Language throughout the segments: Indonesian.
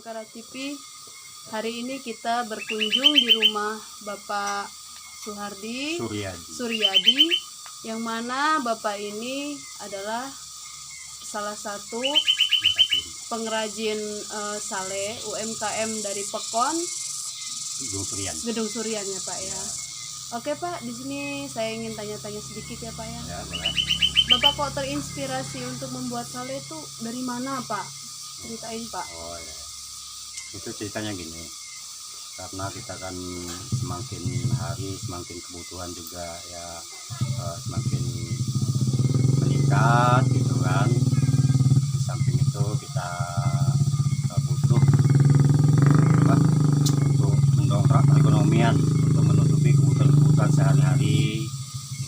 Perkara TV. Hari ini kita berkunjung di rumah Bapak Suryadi, yang mana Bapak ini adalah salah satu pengrajin sale UMKM dari Pekon, Gedung Suryan ya Pak ya. Oke Pak, di sini saya ingin tanya-tanya sedikit ya Pak ya. Ya, boleh. Bapak kok terinspirasi untuk membuat sale itu dari mana Pak? Ceritain Pak. Oh ya, itu ceritanya gini. Karena kita kan semakin hari semakin kebutuhan juga ya semakin meningkat gitu kan. Di samping itu kita butuh untuk mendongkrak perekonomian, untuk menutupi kebutuhan sehari-hari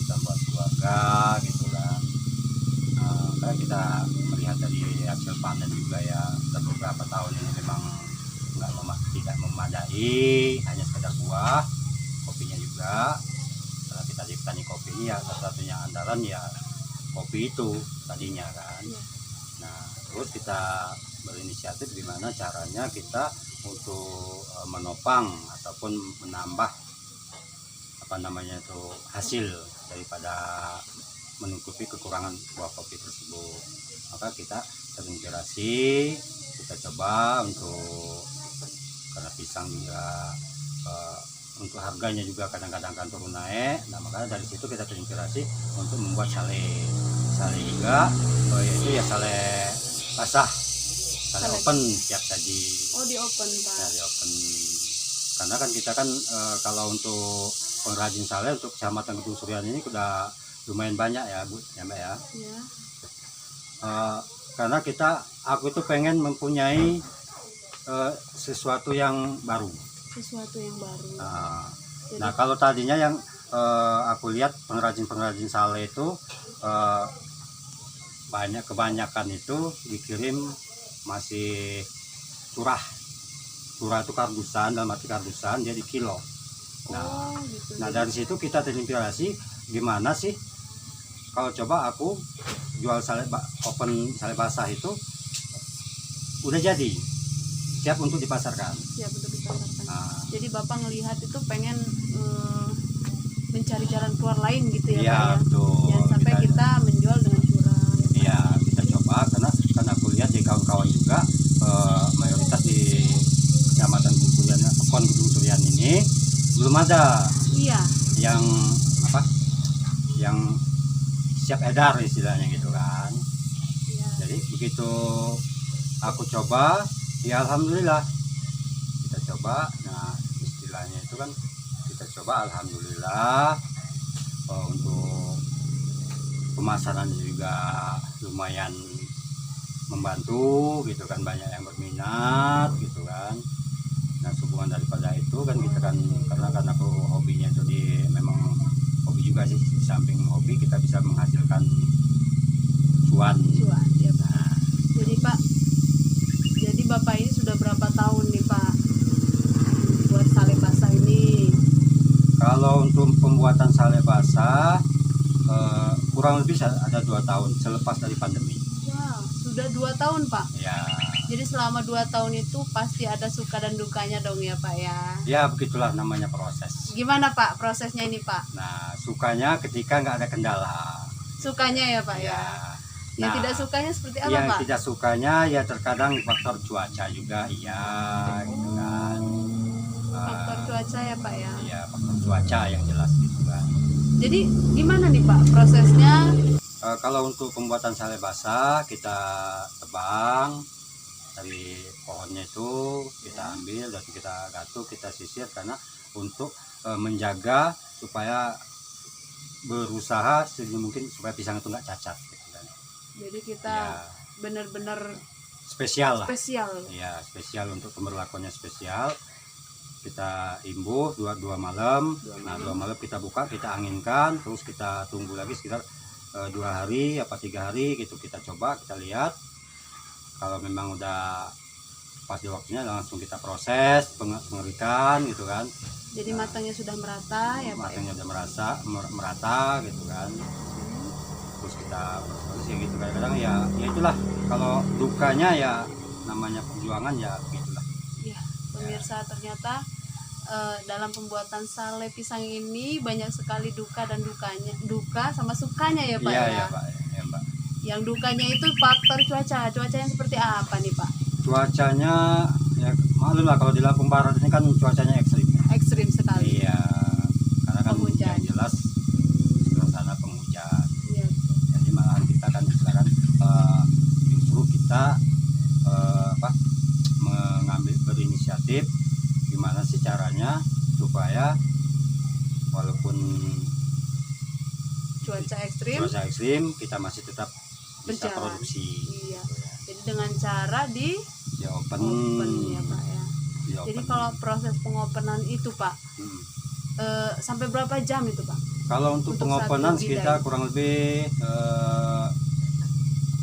kita buat keluarga gitu kan. Karena kita melihat dari hasil panen juga ya beberapa tahun ini memang tidak memadai, hanya sekedar buah. Kopinya juga, karena kita di petani kopi ini ya satu-satunya andalan ya kopi itu tadinya kan. Nah terus kita berinisiatif gimana caranya kita untuk menopang ataupun menambah hasil daripada menutupi kekurangan buah kopi tersebut. Maka kita terinspirasi, kita coba karena pisang juga untuk harganya juga kadang-kadang kan turun naik. Nah makanya dari situ kita terinspirasi untuk membuat sale juga, yaitu ya sale basah, sale open tiap saji. Oh di open Pak. Ya, di open. Karena kan kita kan kalau untuk pengrajin sale untuk Kecamatan Gedung Suryan ini udah lumayan banyak ya Bu, ya Mbak ya. Ya. Karena aku itu pengen mempunyai sesuatu yang baru. Nah kalau tadinya yang aku lihat pengrajin sale itu kebanyakan itu dikirim masih curah itu kardusan, dalam arti kardusan dia di kilo. Nah, gitu. Nah dari situ kita terinspirasi gimana sih kalau coba aku jual sale basah itu udah jadi siap untuk dipasarkan. Nah, jadi Bapak ngelihat itu pengen mencari jalan keluar lain gitu ya Pak ya. Betul. Jangan sampai kita menjual dengan curang. Iya, kita coba karena aku lihat di kawan-kawan juga mayoritas di Kecamatan Gedung Suryan ini belum ada yang siap edar istilahnya gitu kan. Jadi begitu aku coba, ya alhamdulillah kita coba. Nah istilahnya itu kan kita coba, alhamdulillah untuk pemasaran juga lumayan membantu gitu kan, banyak yang berminat gitu kan. Nah hubungan daripada itu kan kita kan karena aku hobinya itu memang hobi juga sih, di samping hobi kita bisa menghasilkan cuan ya Pak. Jadi Pak, Bapak ini sudah berapa tahun nih Pak buat sale basah ini? Kalau untuk pembuatan sale basah kurang lebih ada 2 tahun selepas dari pandemi. Wow, sudah 2 tahun Pak? Ya. Jadi selama 2 tahun itu pasti ada suka dan dukanya dong ya Pak ya? Ya begitulah namanya proses. Gimana Pak prosesnya ini Pak? Nah sukanya ketika nggak ada kendala. Sukanya ya Pak ya? Yang tidak sukanya seperti apa yang Pak? Yang tidak sukanya ya terkadang faktor cuaca juga iya gitu kan. Faktor cuaca ya Pak ya? Iya faktor cuaca yang jelas gitu kan. Jadi gimana nih Pak prosesnya? Kalau untuk pembuatan sale basah kita tebang dari pohonnya itu, kita ambil dan kita gatuk, kita sisir karena untuk menjaga supaya berusaha sedini mungkin supaya pisang itu nggak cacat gitu kan. Jadi kita benar-benar spesial lah. Ya, spesial untuk pemberlakuannya spesial. Kita imbuh dua malam. Nah 2 malam kita buka, kita anginkan, terus kita tunggu lagi sekitar 2 hari apa 3 hari gitu, kita coba, kita lihat. Kalau memang udah pas di waktunya langsung kita proses pengerikan gitu kan. Jadi matangnya sudah merata ya Pak? Matangnya udah merata gitu kan. Terus kita proses gitu kadang-kadang ya itulah, kalau dukanya ya namanya perjuangan ya gitulah. pemirsa, ternyata dalam pembuatan sale pisang ini banyak sekali duka dan duka sama sukanya ya Pak Iya, ya. iya Pak, ya Mbak. Yang dukanya itu faktor cuacanya seperti apa nih Pak? Cuacanya ya maklum lah, kalau di Lampung Barat ini kan cuacanya ekstrim. Ekstrim sekali. Iya, karena kan Penghujan. yang jelas suasana penghujan. Iya. Jadi malahan kita kan misalkan justru kita mengambil berinisiatif gimana sih caranya supaya walaupun Cuaca ekstrim cuaca ekstrim kita masih tetap bisa berjalan. produksi. Iya. Jadi dengan cara di Open ya Pak ya. di Jadi open. kalau proses pengopenan itu Pak, sampai berapa jam itu Pak? Kalau untuk Untuk pengopenan satu bidang. sekitar kurang lebih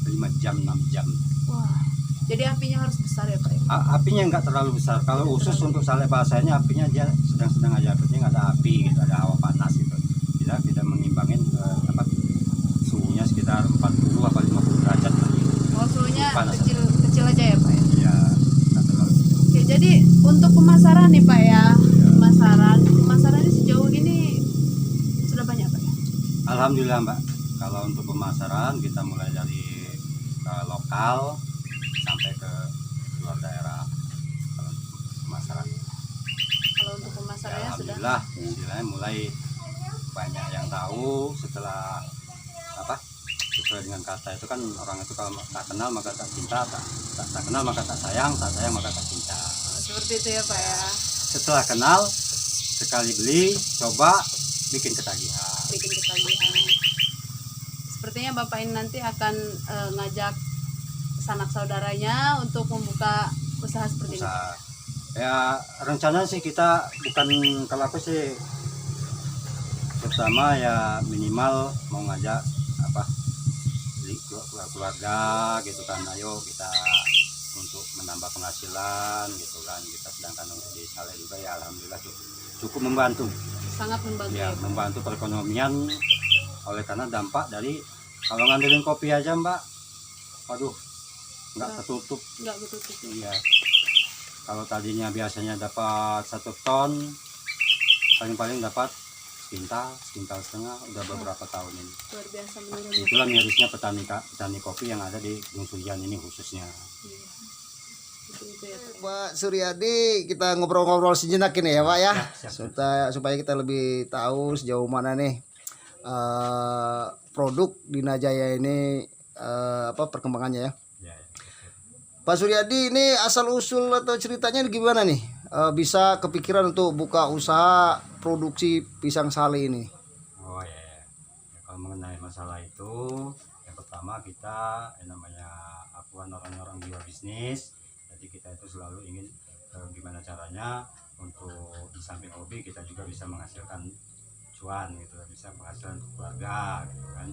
5 jam 6 jam. Wah, jadi apinya harus besar ya Pak ya? Apinya nggak terlalu besar. Kalau khusus untuk sale bahasanya apinya dia sedang-sedang aja, penting ada api gitu, ada hawa panas gitu. Tidak mengimbangin suhunya sekitar 40 atau 50 derajat lagi. Oh, suhunya Panas. kecil aja ya Pak ya? Ya, nggak terlalu. Oke, jadi untuk pemasaran nih Pak ya, pemasarannya sejauh ini sudah banyak Pak ya? Alhamdulillah Mbak. Kalau untuk pemasaran kita mulai dari lokal sampai ke luar daerah. Kalau untuk pemasaran. Kalau untuk pemasarannya sudah. Alhamdulillah, istilahnya mulai banyak yang tahu setelah sesuai dengan kata itu kan, orang itu kalau tak kenal maka tak cinta, tak kenal maka tak sayang maka tak cinta. Seperti itu ya Pak ya. Setelah kenal, sekali beli, coba bikin ketagihan. Bikin ketagihan. Sepertinya Bapak ini nanti akan ngajak sanak saudaranya untuk membuka usaha seperti ini. Usaha. Ya rencana sih kita bukan, kalau aku sih pertama ya minimal mau ngajak keluarga gitu kan, ayo kita untuk menambah penghasilan gitu kan. Kita sedangkan untuk di sale juga ya alhamdulillah cukup membantu. Sangat membantu Ya, ya Pak. membantu perekonomian oleh karena dampak dari kalau ngandelin kopi aja Mbak, waduh nggak ketutup. Nggak ketutup. Iya. Kalau tadinya biasanya dapat 1 ton, paling-paling dapat sekintal setengah, udah beberapa tahun ini. Luar biasa menurun. Itulah mirisnya petani kopi yang ada di Gunung Sulian ini khususnya. Iya. Itu ya Pak. Pak Suryadi, kita ngobrol-ngobrol sejenak ini ya Pak ya, Siap. supaya kita lebih tahu sejauh mana nih produk di Najaya ini perkembangannya ya. Ya, ya. Pak Suryadi, ini asal usul atau ceritanya gimana nih bisa kepikiran untuk buka usaha produksi pisang sale ini? Oh ya, ya. Ya, kalau mengenai masalah itu, yang pertama kita namanya akuan orang-orang jiwa bisnis. Jadi kita itu selalu ingin gimana caranya untuk di samping hobi kita juga bisa menghasilkan cuan gitu, bisa menghasilkan keluarga gitu kan.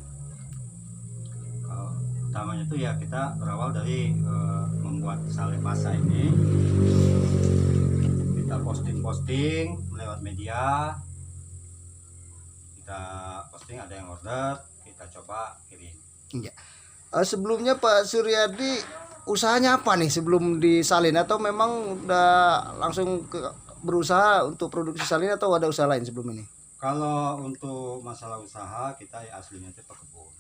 Kalau utamanya itu ya kita berawal dari membuat sale masa ini, kita posting lewat media, kita posting ada yang order, kita coba kirim. Iya. Sebelumnya Pak Suryadi usahanya apa nih sebelum disalin, atau memang udah langsung berusaha untuk produksi salin atau ada usaha lain sebelum ini? Kalau untuk masalah usaha kita ya aslinya itu pekebun,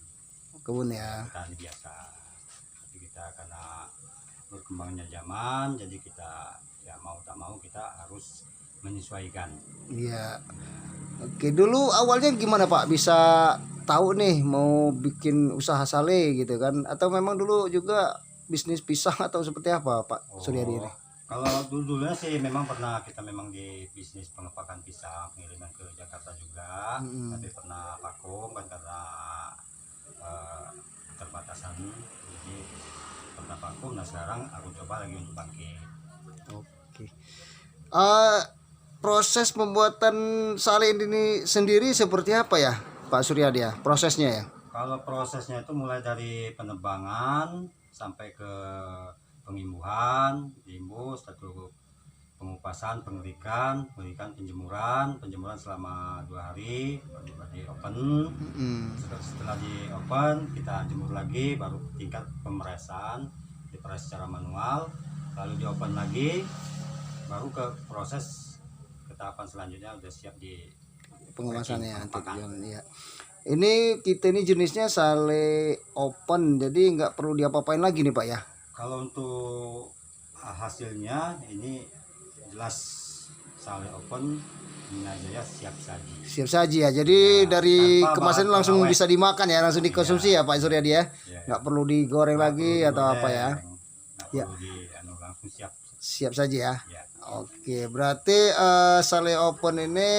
Kebun ya. petani biasa. Tapi kita karena berkembangnya zaman, jadi kita ya mau tak mau kita harus menyesuaikan. Iya. Oke, dulu awalnya gimana Pak bisa tahu nih mau bikin usaha sale gitu kan? Atau memang dulu juga bisnis pisang atau seperti apa Pak Suryadi ini? Kalau dulunya sih memang pernah kita memang di bisnis pengepakan pisang, pengiriman ke Jakarta juga, tapi pernah vakum kan karena keterbatasan, jadi pernah vakum. Nah sekarang aku coba lagi untuk bangkit. Oke. Proses pembuatan sale ini sendiri seperti apa ya Pak Suryadi ya? Prosesnya ya? Kalau prosesnya itu mulai dari penebangan sampai ke pengimbuhan, diimbus, satu pengupasan, pengerikan, penjemuran selama 2 hari, baru di open. Setelah di open kita jemur lagi, baru tingkat pemeresan, diperes secara manual, lalu di open lagi, baru ke proses ke tahapan selanjutnya udah siap di Pengemasannya nanti pengepakan. ya. Ini kita ini jenisnya sale open, jadi nggak perlu diapa-apain lagi nih Pak ya. Kalau untuk hasilnya ini jelas sale open Minajaya siap saji. Siap saji ya. Jadi Ya, dari tanpa kemasan bahan langsung pengawet. bisa dimakan ya, langsung dikonsumsi ya Pak Suryadi ya. Ya, Nggak perlu digoreng nggak lagi perlu atau apa ya. nggak Ya. perlu langsung siap. Siap saja ya. Ya. Oke, berarti sale open ini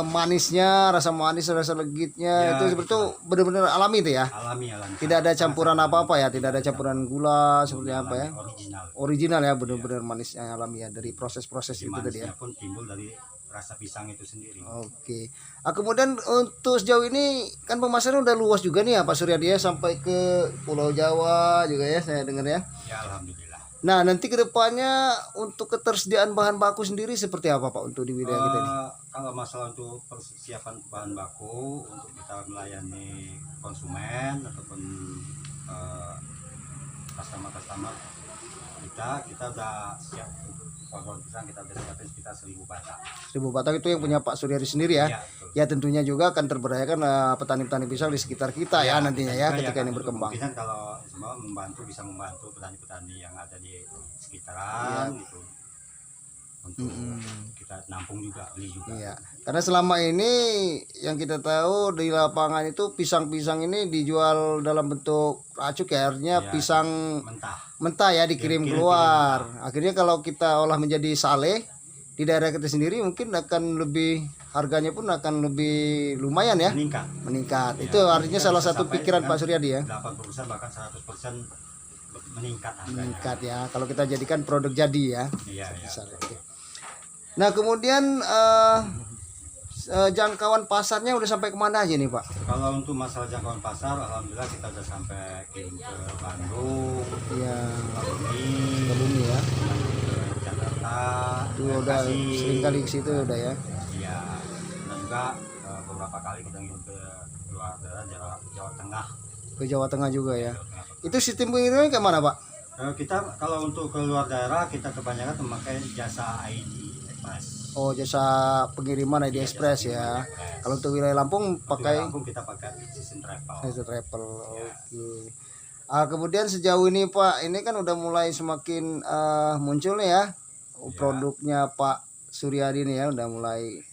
manisnya, rasa manis, rasa legitnya Ya, itu seperti itu benar-benar alami itu ya. Alami. Tidak ada campuran apa-apa ya, tidak ada campuran gula seperti apa ya. Original. Original ya, benar-benar manisnya alami ya dari proses-proses Jadi itu tadi ya. manisnya pun timbul dari rasa pisang itu sendiri. Oke. Kemudian untuk sejauh ini kan pemasaran udah luas juga nih ya Pak Suryadi ya, sampai ke Pulau Jawa juga ya saya dengar ya. Ya alhamdulillah. Nah, nanti kedepannya untuk ketersediaan bahan baku sendiri seperti apa Pak untuk di wilayah kita ini? Kalau masalah untuk persiapan bahan baku untuk kita melayani konsumen ataupun customer kita udah siap untuk pohon pisang, kita udah siapin sekitar 1000 batang. 1000 batang itu yang punya Pak Suryadi sendiri ya. Ya, betul. Ya tentunya juga akan terberdayakan petani-petani pisang di sekitar kita ya nantinya ya juga ketika ini kan berkembang. kemungkinan kalau semua bisa membantu petani-petani yang ada di sekitaran gitu untuk kita nampung juga, beli juga. Iya. Karena selama ini yang kita tahu di lapangan itu pisang-pisang ini dijual dalam bentuk racuk ya, artinya Ya, pisang mentah ya dikirim keluar. Akhirnya kalau kita olah menjadi sale di daerah kita sendiri mungkin akan lebih, harganya pun akan lebih lumayan ya. Meningkat. Ya, itu artinya salah satu pikiran Pak Suryadi ya. 80% bahkan 100% meningkat harganya. Meningkat ya kalau kita jadikan produk jadi ya. Iya, iya. Oke. Nah kemudian jangkauan pasarnya udah sampai kemana aja nih Pak? Kalau untuk masalah jangkauan pasar, alhamdulillah kita udah sampai kirim ke Bandung, Iya, Sukabumi, ya. ke Jakarta, Itu udah sering kali ke situ udah ya. Iya, dan juga beberapa kali kita ngirim ke luar daerah Jawa Tengah. Ke Jawa Tengah juga ya. Jawa Tengah. Itu sistem pengirimannya ke mana Pak? Kita kalau untuk ke luar daerah kita kebanyakan memakai jasa ID Express. Oh jasa pengiriman ID Express ya. Kalau untuk wilayah Lampung pakai Lampung kita pakai Season Travel. Season Travel. Oke. Kemudian sejauh ini Pak, ini kan udah mulai semakin muncul ya produknya Pak Suryadi nih ya, udah mulai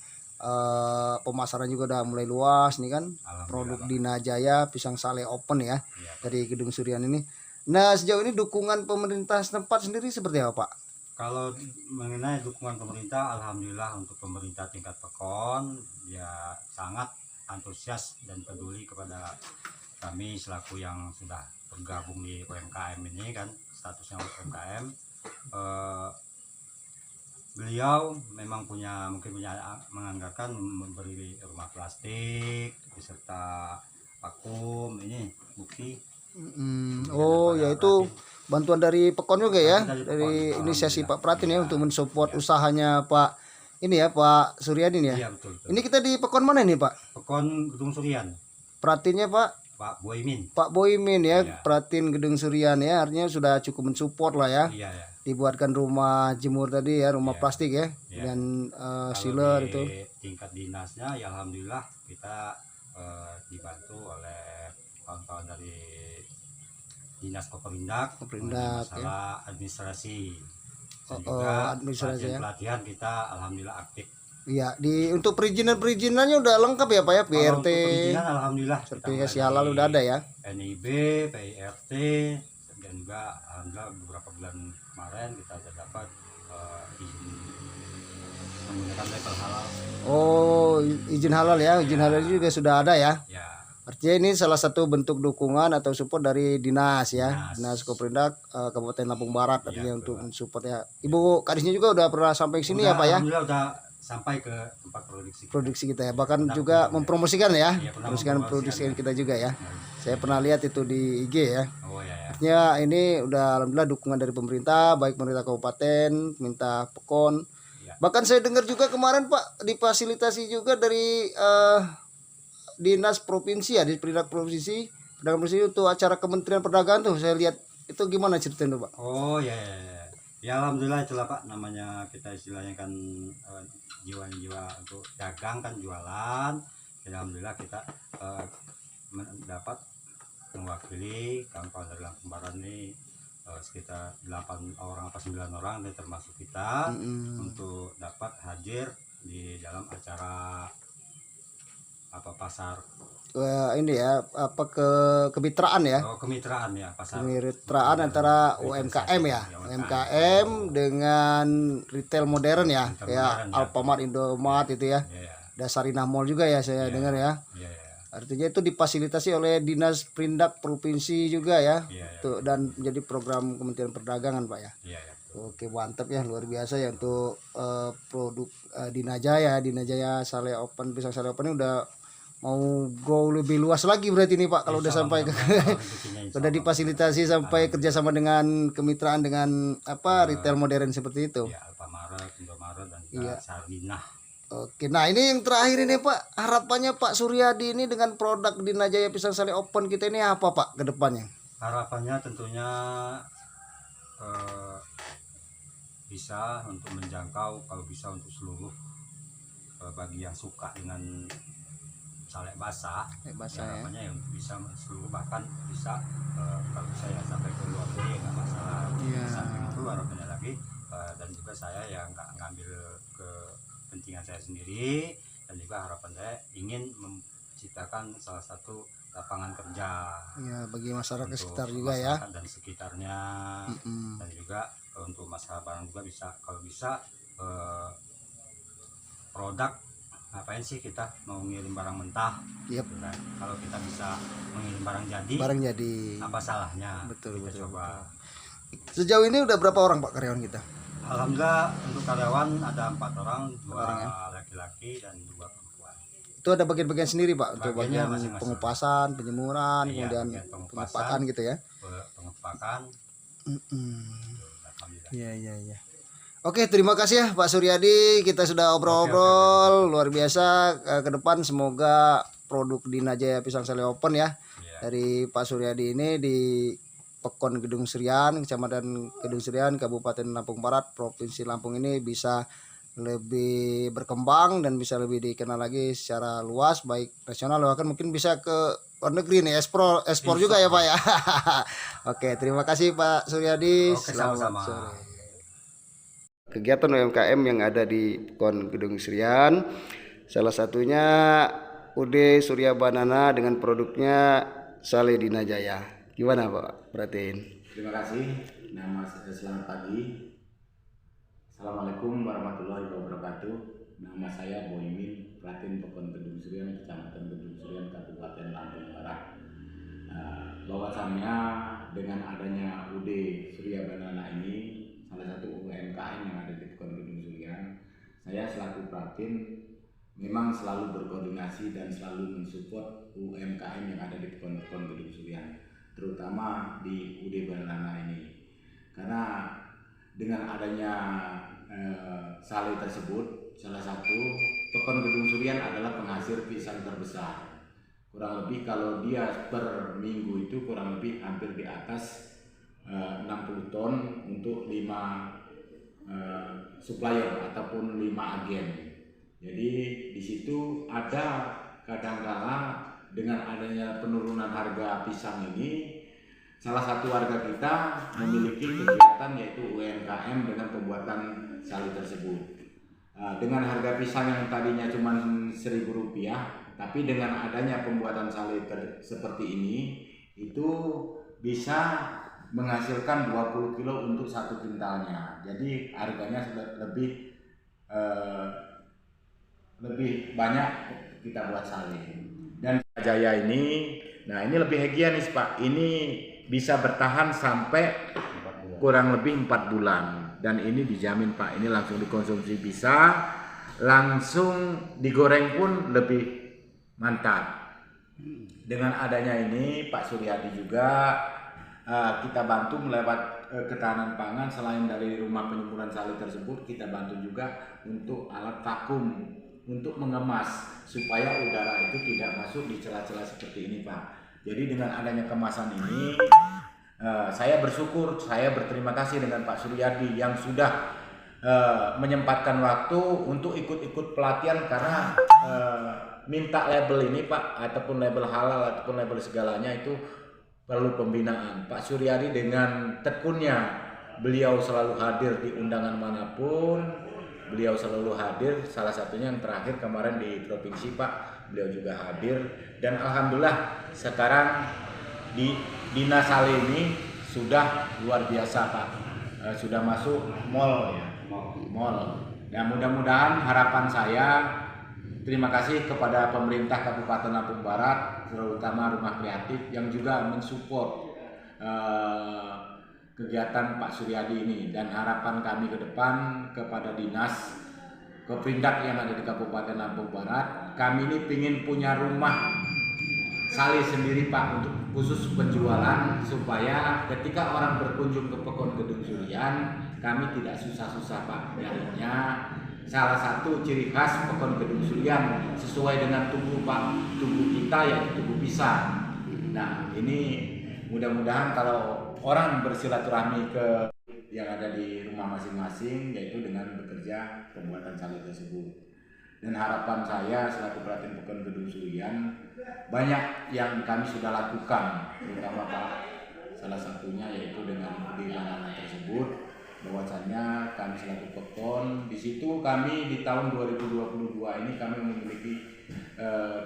pemasaran juga udah mulai luas nih kan. Produk Dinajaya pisang sale open ya, dari Gedung Suryani ini. Nah sejauh ini dukungan pemerintah setempat sendiri seperti apa Pak? Kalau mengenai dukungan pemerintah, alhamdulillah untuk pemerintah tingkat Pekon ya sangat antusias dan peduli kepada kami selaku yang sudah bergabung di UMKM ini kan, statusnya UMKM. Beliau memang mungkin punya menganggarkan memberi rumah plastik beserta vakum, ini bukti. Oh ya itu bantuan dari Pekon juga ya, dari inisiasi Pak Pratin ya untuk mensupport usahanya Pak ini ya Pak Suryadi ya. Iya, betul. Ini kita di Pekon mana nih Pak? Pekon Gedung Suryan. Pratinnya Pak Boymin. Pak Boymin ya, Iya. Pratin Gedung Suryan ya, artinya sudah cukup mensupport lah ya. Iya, ya. Dibuatkan rumah jemur tadi ya, rumah plastik ya, dan sealer itu. Tingkat dinasnya ya alhamdulillah kita dibantu oleh kawan-kawan dari Dinas Koperindak masalah administrasi. Dan juga administrasi ya. pelatihan kita alhamdulillah aktif. Iya, untuk perizinannya udah lengkap ya Pak ya, Kalau PRT. untuk perizinan alhamdulillah Sertifikasi halal udah ada ya. NIB, PIRT, dan juga alhamdulillah beberapa bulan kemarin kita sudah dapat izin menggunakan label halal. Oh, izin halal ya, izin halal juga sudah ada ya. Ya. Artinya ini salah satu bentuk dukungan atau support dari dinas ya, Dinas Koperindak Kabupaten Lampung Barat artinya untuk mensupport ya. Ibu Kadisnya juga udah pernah sampai ke sini ya Pak ya. Alhamdulillah udah sampai ke tempat produksi kita ya, bahkan juga mempromosikan ya, mempromosikan produksi kita juga ya. Saya pernah lihat itu di IG ya. Oh ya. Artinya ini udah alhamdulillah dukungan dari pemerintah, baik pemerintah kabupaten, pemerintah Pekon. Bahkan saya dengar juga kemarin Pak difasilitasi juga dari dinas provinsi ya, di Perdagangan provinsi untuk acara Kementerian Perdagangan tuh saya lihat itu gimana ceritanya Pak? Oh ya. Ya alhamdulillah itulah Pak, namanya kita istilahnya kan jiwa-jiwa untuk dagang kan jualan. Jadi alhamdulillah kita dapat mewakili kawan-kawan dari Lampung Barat ini sekitar 8 orang apa 9 orang dan termasuk kita untuk dapat hadir di dalam acara apa pasar Ini ya apa kemitraan ya. kemitraan ya, pasar Kemitraan antara retail UMKM ya, ya, UMKM dengan retail modern ya, Retail kayak modern, ya. Alfamart, Indomart itu ya. ya, ya, Dasarina Mall juga ya saya dengar ya. ya, ya, Artinya itu difasilitasi oleh Dinas Perindak Provinsi juga ya. ya, ya, Tuh, dan menjadi program Kementerian Perdagangan Pak ya. ya, ya. Oke, mantap ya, luar biasa ya untuk produk Dinajaya Sale Open, pisang Sale Open ini udah mau go lebih luas lagi berarti nih Pak kalau udah Insya sampai Allah, ke rezekinya insya udah Allah. difasilitasi sampai kerjasama dengan kemitraan dengan apa retail modern seperti itu. Ya, Alfamart, Indomaret dan Iya. juga Sarinah. Oke, nah ini yang terakhir ini Pak, harapannya Pak Suryadi ini dengan produk Dinajaya Pisang Sale Open kita ini apa Pak ke depannya? Harapannya tentunya bisa untuk menjangkau, kalau bisa untuk seluruh bagi yang suka dengan sale basah. Basah ya. Harapannya ya untuk bisa seluruh, bahkan bisa kalau saya sampai ke luar negeri ya nggak masalah. Iya. Samping itu harapannya lagi dan juga saya ya nggak ngambil kepentingan saya sendiri, dan juga harapan saya ingin menciptakan salah satu lapangan kerja Ya, bagi masyarakat untuk sekitar juga ya. masyarakat dan sekitarnya, dan juga untuk masalah barang juga bisa, kalau bisa produk ngapain sih kita mau ngirim barang mentah. Yep. Gitu kan. Kalau kita bisa mengirim barang jadi, apa salahnya? Betul, Kita betul, coba. Sejauh ini udah berapa orang Pak karyawan kita? Alhamdulillah untuk karyawan ada 4 orang, 2 orang ya? laki-laki dan 2 perempuan. Itu ada bagian-bagian sendiri Pak untuk Bagiannya bagian masing-masing. pengupasan, penjemuran, Iya, kemudian bagian pengupasan. pengepakan gitu ya. Pengepakan. Alhamdulillah. Iya. Oke, terima kasih ya Pak Suryadi. Kita sudah obrol-obrol luar biasa. Ke depan semoga produk Dinajaya Pisang Sale Open ya Iya. dari Pak Suryadi ini di Pekon Gedung Serian, Kecamatan Gedung Serian, Kabupaten Lampung Barat, Provinsi Lampung ini bisa lebih berkembang dan bisa lebih dikenal lagi secara luas, baik nasional bahkan mungkin bisa ke luar negeri nih, ekspor juga ya Pak ya. Oke, terima kasih Pak Suryadi. Oke, sama-sama. sore. Kegiatan UMKM yang ada di Pekon Gedung Serian, salah satunya UD Surya Banana dengan produknya Sale Dinajaya. Gimana Pak? Perhatiin. Terima kasih. Selamat pagi. Assalamualaikum warahmatullahi wabarakatuh. Nama saya Boymin, Pratin Pekon Gedung Serian, Kecamatan Gedung Serian, Kabupaten Lampung Barat. Bahwasannya dengan adanya UD Surya Banana ini, salah satu UMKM yang ada di Pekon Gedung Serian, saya selaku Pratin memang selalu berkoordinasi dan selalu mensupport UMKM yang ada di Pekon Gedung Serian, terutama di UD Banana ini, karena dengan adanya sale tersebut, salah satu Pekon Gedung Serian adalah penghasil pisang terbesar. Kurang lebih kalau dia per minggu itu kurang lebih hampir di atas 60 ton untuk 5 supplier ataupun 5 agen. Jadi di situ ada kadangkala dengan adanya penurunan harga pisang ini, salah satu warga kita memiliki kegiatan yaitu UMKM dengan pembuatan sale tersebut. Dengan harga pisang yang tadinya cuma Rp1.000, tapi dengan adanya pembuatan sale seperti ini, itu bisa menghasilkan 20 kilo untuk 1 kintalnya. Jadi harganya lebih banyak kita buat sale. Dan Jaya ini, nah ini lebih higienis Pak. Ini bisa bertahan sampai kurang lebih 4 bulan, dan ini dijamin Pak, ini langsung dikonsumsi bisa, langsung digoreng pun lebih mantap. Dengan adanya ini Pak Suryadi juga kita bantu melewat ketahanan pangan. Selain dari rumah penyemuran sale tersebut, kita bantu juga untuk alat vakum untuk mengemas supaya udara itu tidak masuk di celah-celah seperti ini Pak. Jadi dengan adanya kemasan ini Saya bersyukur, saya berterima kasih dengan Pak Suryadi yang sudah menyempatkan waktu untuk ikut-ikut pelatihan karena minta label ini Pak, ataupun label halal ataupun label segalanya itu perlu pembinaan. Pak Suryadi dengan tekunnya, beliau selalu hadir di undangan manapun, beliau selalu hadir. Salah satunya yang terakhir kemarin di provinsi Pak, beliau juga hadir. Dan alhamdulillah sekarang di Dinas Sale ini sudah luar biasa Pak, sudah masuk mall ya, mall. Dan mudah-mudahan harapan saya, terima kasih kepada pemerintah Kabupaten Lampung Barat, terutama Rumah Kreatif yang juga mensupport kegiatan Pak Suryadi ini. Dan harapan kami ke depan kepada dinas Keprindak yang ada di Kabupaten Lampung Barat, kami ini ingin punya rumah sale sendiri Pak, untuk khusus penjualan, supaya ketika orang berkunjung ke Pekon Kedung Surian, kami tidak susah-susah Pak nyarinya. Salah satu ciri khas Pekon Kedung Surian sesuai dengan tubuh Pak, tubuh kita yaitu tubuh pisang. Nah ini mudah-mudahan kalau orang bersilaturahmi ke yang ada di rumah masing-masing, yaitu dengan bekerja pembuatan sale tersebut. Dan harapan saya selaku Pratin Pekon Kedung Surian, banyak yang kami sudah lakukan, terutama Pak, salah satunya yaitu dengan pembinaan tersebut, bahwasanya kami selaku Pekon di situ, kami di tahun 2022 ini kami memiliki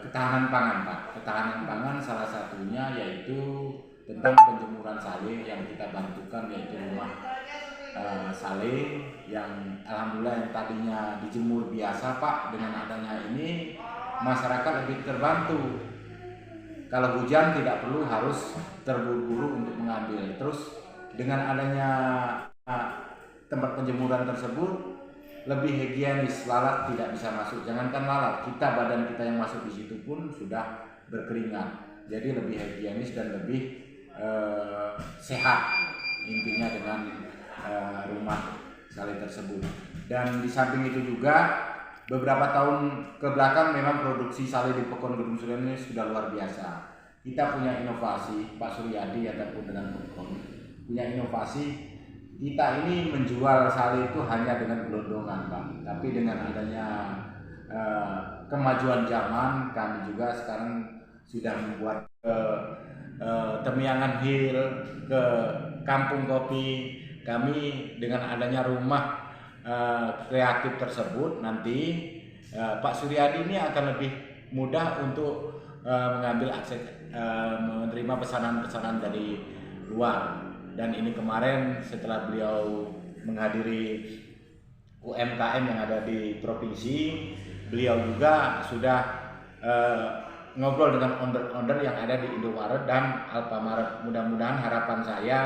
ketahanan pangan Pak. Ketahanan pangan salah satunya yaitu tentang penjemuran sale yang kita bantukan, yaitu rumah sale yang alhamdulillah yang tadinya dijemur biasa Pak, dengan adanya ini masyarakat lebih terbantu. Kalau hujan tidak perlu harus terburu-buru untuk mengambil. Terus dengan adanya tempat penjemuran tersebut lebih higienis, lalat tidak bisa masuk. Jangankan lalat, kita badan kita yang masuk di situ pun sudah berkeringat. Jadi lebih higienis dan lebih sehat intinya dengan rumah sale tersebut. Dan di samping itu juga beberapa tahun ke belakang memang produksi sale di Pekon Kedung Surian ini sudah luar biasa. Kita punya inovasi, Pak Suryadi ataupun dengan Pekon punya inovasi. Kita ini menjual sale itu hanya dengan gelondongan Pak, tapi dengan adanya kemajuan zaman, kami juga sekarang sudah membuat Temiangan Hill, ke Kampung Kopi. Kami dengan adanya rumah kreatif tersebut, nanti Pak Suryadi ini akan lebih mudah untuk mengambil akses, menerima pesanan-pesanan dari luar. Dan ini kemarin setelah beliau menghadiri UMKM yang ada di provinsi, beliau juga sudah ngobrol dengan owner-owner yang ada di Indomaret dan Alfamaret. Mudah-mudahan harapan saya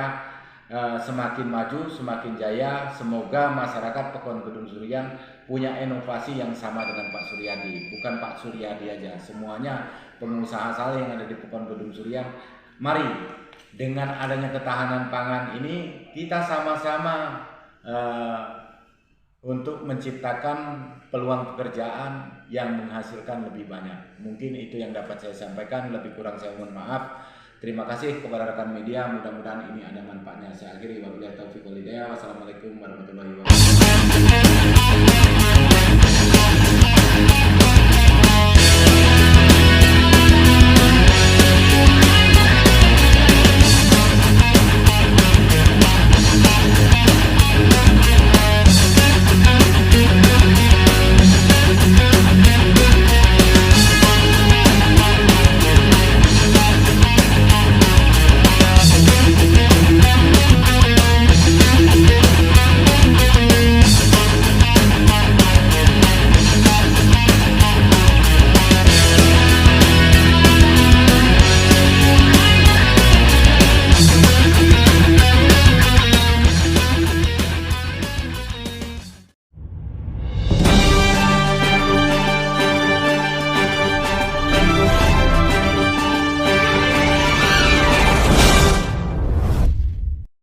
semakin maju, semakin jaya. Semoga masyarakat Pekon Kedung Surian punya inovasi yang sama dengan Pak Suryadi. Bukan Pak Suryadi aja, semuanya pengusaha sale yang ada di Pekon Kedung Surian. Mari dengan adanya ketahanan pangan ini kita sama-sama untuk menciptakan peluang pekerjaan yang menghasilkan lebih banyak. Mungkin itu yang dapat saya sampaikan, lebih kurang saya mohon maaf. Terima kasih kepada rekan media, mudah-mudahan ini ada manfaatnya. Saya akhiri, wabillahi taufiq wal hidayah. Wassalamualaikum warahmatullahi wabarakatuh.